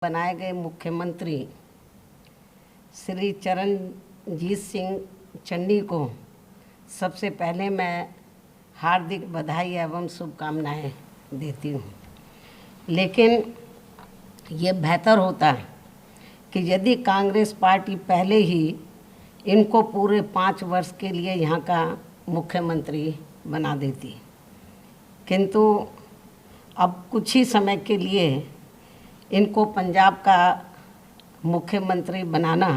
बनाए गए मुख्यमंत्री श्री चरणजीत सिंह चन्नी को सबसे पहले मैं हार्दिक बधाई एवं शुभकामनाएं देती हूँ। लेकिन ये बेहतर होता कि यदि कांग्रेस पार्टी पहले ही इनको पूरे 5 वर्ष के लिए यहाँ का मुख्यमंत्री बना देती, किंतु अब कुछ ही समय के लिए इनको पंजाब का मुख्यमंत्री बनाना,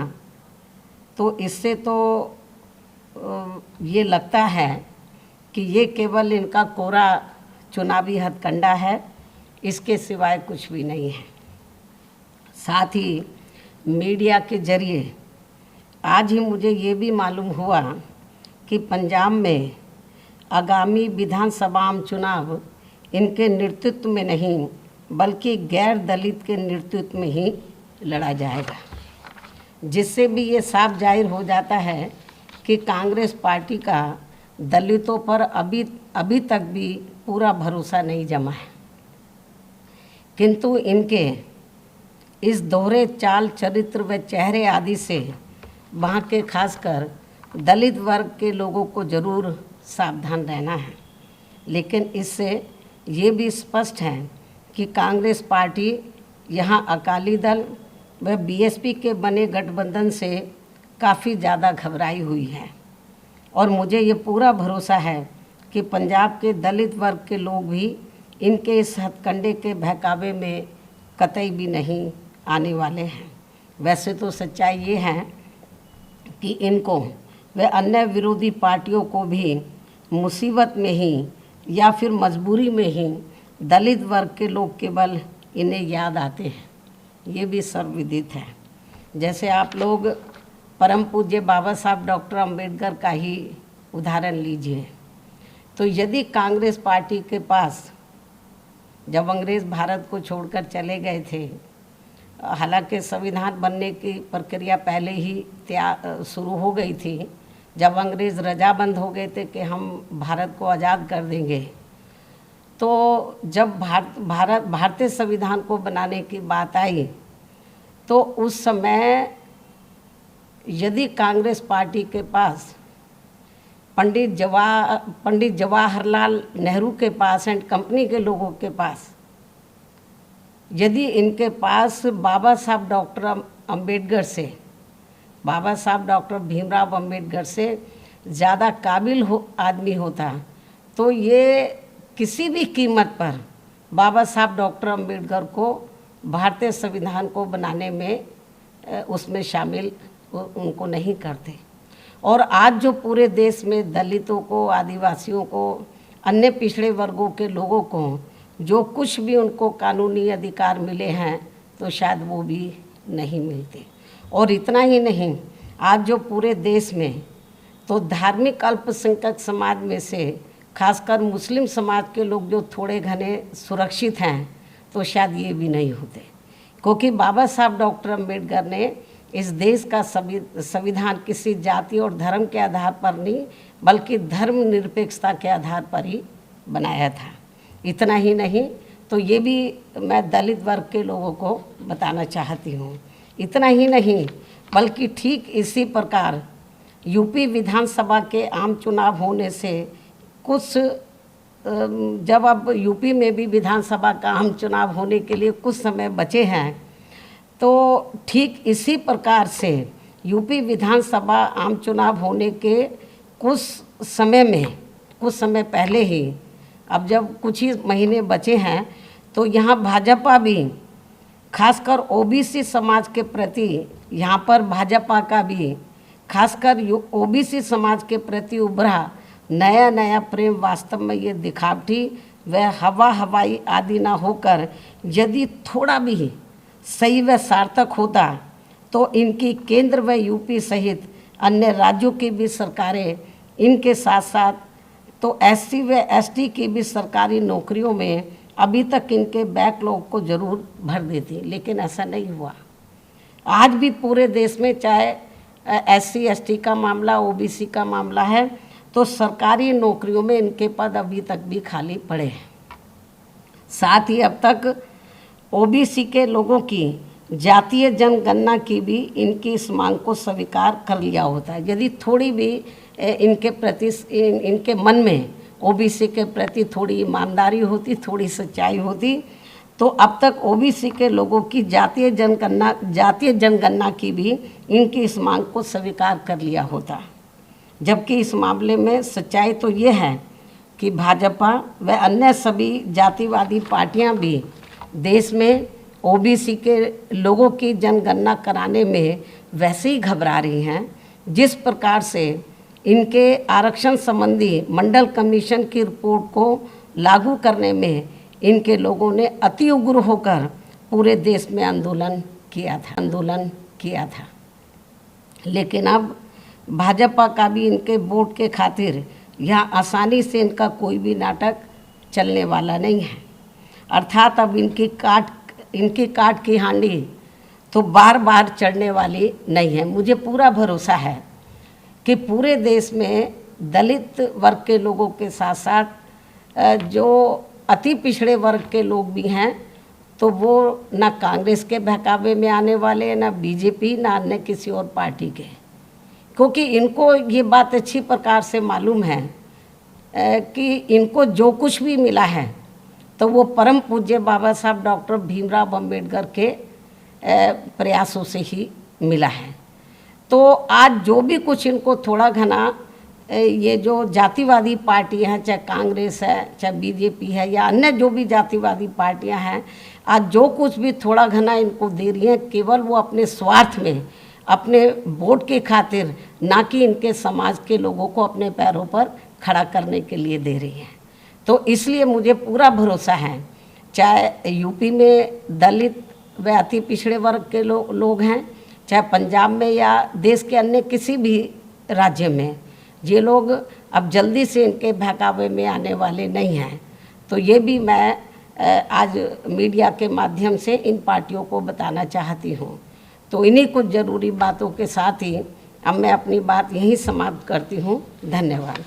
तो इससे तो ये लगता है कि ये केवल इनका कोरा चुनावी हथकंडा है, इसके सिवाय कुछ भी नहीं है। साथ ही मीडिया के जरिए आज ही मुझे ये भी मालूम हुआ कि पंजाब में आगामी विधानसभा चुनाव इनके नेतृत्व में नहीं बल्कि गैर दलित के नेतृत्व में ही लड़ा जाएगा, जिससे भी ये साफ जाहिर हो जाता है कि कांग्रेस पार्टी का दलितों पर अभी तक भी पूरा भरोसा नहीं जमा है। किंतु इनके इस दोहरे चाल चरित्र व चेहरे आदि से वहाँ के खासकर दलित वर्ग के लोगों को ज़रूर सावधान रहना है। लेकिन इससे ये भी स्पष्ट है कि कांग्रेस पार्टी यहाँ अकाली दल व बीएसपी के बने गठबंधन से काफ़ी ज़्यादा घबराई हुई है, और मुझे ये पूरा भरोसा है कि पंजाब के दलित वर्ग के लोग भी इनके इस हथकंडे के बहकावे में कतई भी नहीं आने वाले हैं। वैसे तो सच्चाई ये है कि इनको व अन्य विरोधी पार्टियों को भी मुसीबत में ही या फिर मजबूरी में ही दलित वर्ग के लोग केवल इन्हें याद आते हैं, ये भी सर्वविदित है। जैसे आप लोग परम पूज्य बाबा साहब डॉक्टर अंबेडकर का ही उदाहरण लीजिए। तो यदि कांग्रेस पार्टी के पास जब अंग्रेज़ भारत को छोड़कर चले गए थे, हालांकि संविधान बनने की प्रक्रिया पहले ही शुरू हो गई थी, जब अंग्रेज़ रजामंद हो गए थे कि हम भारत को आज़ाद कर देंगे, तो जब भारतीय संविधान को बनाने की बात आई तो उस समय यदि कांग्रेस पार्टी के पास पंडित जवाहरलाल नेहरू के पास एंड कंपनी के लोगों के पास यदि इनके पास बाबा साहब डॉक्टर अंबेडकर से, बाबा साहब डॉक्टर भीमराव अंबेडकर से ज़्यादा काबिल आदमी होता, तो ये किसी भी कीमत पर बाबा साहब डॉक्टर अंबेडकर को भारतीय संविधान को बनाने में उसमें शामिल उनको नहीं करते। और आज जो पूरे देश में दलितों को, आदिवासियों को, अन्य पिछड़े वर्गों के लोगों को जो कुछ भी उनको कानूनी अधिकार मिले हैं, तो शायद वो भी नहीं मिलते। और इतना ही नहीं, आज जो पूरे देश में तो धार्मिक अल्पसंख्यक समाज में से खासकर मुस्लिम समाज के लोग जो थोड़े घने सुरक्षित हैं, तो शायद ये भी नहीं होते, क्योंकि बाबा साहब डॉक्टर अंबेडकर ने इस देश का संविधान किसी जाति और धर्म के आधार पर नहीं बल्कि धर्मनिरपेक्षता के आधार पर ही बनाया था। इतना ही नहीं, तो ये भी मैं दलित वर्ग के लोगों को बताना चाहती हूँ। इतना ही नहीं, बल्कि ठीक इसी प्रकार यूपी विधानसभा के आम चुनाव होने से कुछ जब अब यूपी में भी विधानसभा का आम चुनाव होने के लिए कुछ समय बचे हैं, तो ठीक इसी प्रकार से यूपी विधानसभा आम चुनाव होने के कुछ समय पहले ही, अब जब कुछ ही महीने बचे हैं, तो यहाँ भाजपा भी खासकर ओबीसी समाज के प्रति, यहाँ पर भाजपा का भी खासकर ओबीसी समाज के प्रति उभरा नया प्रेम वास्तव में ये दिखावटी व हवाई आदि ना होकर यदि थोड़ा भी सही व सार्थक होता, तो इनकी केंद्र व यूपी सहित अन्य राज्यों की भी सरकारें इनके साथ साथ तो एससी व एसटी की भी सरकारी नौकरियों में अभी तक इनके बैकलॉग को ज़रूर भर देती। लेकिन ऐसा नहीं हुआ। आज भी पूरे देश में चाहे एससी एसटी का मामला, ओबीसी का मामला है, तो सरकारी नौकरियों में इनके पद अभी तक भी खाली पड़े हैं। साथ ही अब तक ओबीसी के लोगों की जातीय जनगणना की भी इनकी इस मांग को स्वीकार कर लिया होता है। यदि थोड़ी भी इनके प्रति इनके मन में ओबीसी के प्रति थोड़ी ईमानदारी होती, थोड़ी सच्चाई होती, तो अब तक ओबीसी के लोगों की जातीय जनगणना की भी इनकी इस मांग को स्वीकार कर लिया होता। जबकि इस मामले में सच्चाई तो ये है कि भाजपा व अन्य सभी जातिवादी पार्टियां भी देश में ओबीसी के लोगों की जनगणना कराने में वैसे ही घबरा रही हैं जिस प्रकार से इनके आरक्षण संबंधी मंडल कमीशन की रिपोर्ट को लागू करने में इनके लोगों ने अति उग्र होकर पूरे देश में आंदोलन किया था। लेकिन अब भाजपा का भी इनके वोट के खातिर यहाँ आसानी से इनका कोई भी नाटक चलने वाला नहीं है। अर्थात अब इनकी काट की हांडी तो बार बार चढ़ने वाली नहीं है। मुझे पूरा भरोसा है कि पूरे देश में दलित वर्ग के लोगों के साथ साथ जो अति पिछड़े वर्ग के लोग भी हैं, तो वो ना कांग्रेस के बहकावे में आने वाले, ना बीजेपी, ना अन्य किसी और पार्टी के, क्योंकि इनको ये बात अच्छी प्रकार से मालूम है कि इनको जो कुछ भी मिला है तो वो परम पूज्य बाबा साहब डॉक्टर भीमराव अंबेडकर के प्रयासों से ही मिला है। तो आज जो भी कुछ इनको थोड़ा घना ये जो जातिवादी पार्टी हैं, चाहे कांग्रेस है, चाहे बीजेपी है, या अन्य जो भी जातिवादी पार्टियां हैं, आज जो कुछ भी थोड़ा घना इनको दे रही हैं, केवल वो अपने स्वार्थ में, अपने वोट के खातिर, ना कि इनके समाज के लोगों को अपने पैरों पर खड़ा करने के लिए दे रही हैं। तो इसलिए मुझे पूरा भरोसा है, चाहे यूपी में दलित व अति पिछड़े वर्ग के लोग हैं, चाहे पंजाब में या देश के अन्य किसी भी राज्य में, ये लोग अब जल्दी से इनके बहकावे में आने वाले नहीं हैं। तो ये भी मैं आज मीडिया के माध्यम से इन पार्टियों को बताना चाहती हूँ। तो इन्हीं कुछ ज़रूरी बातों के साथ ही अब मैं अपनी बात यहीं समाप्त करती हूँ। धन्यवाद।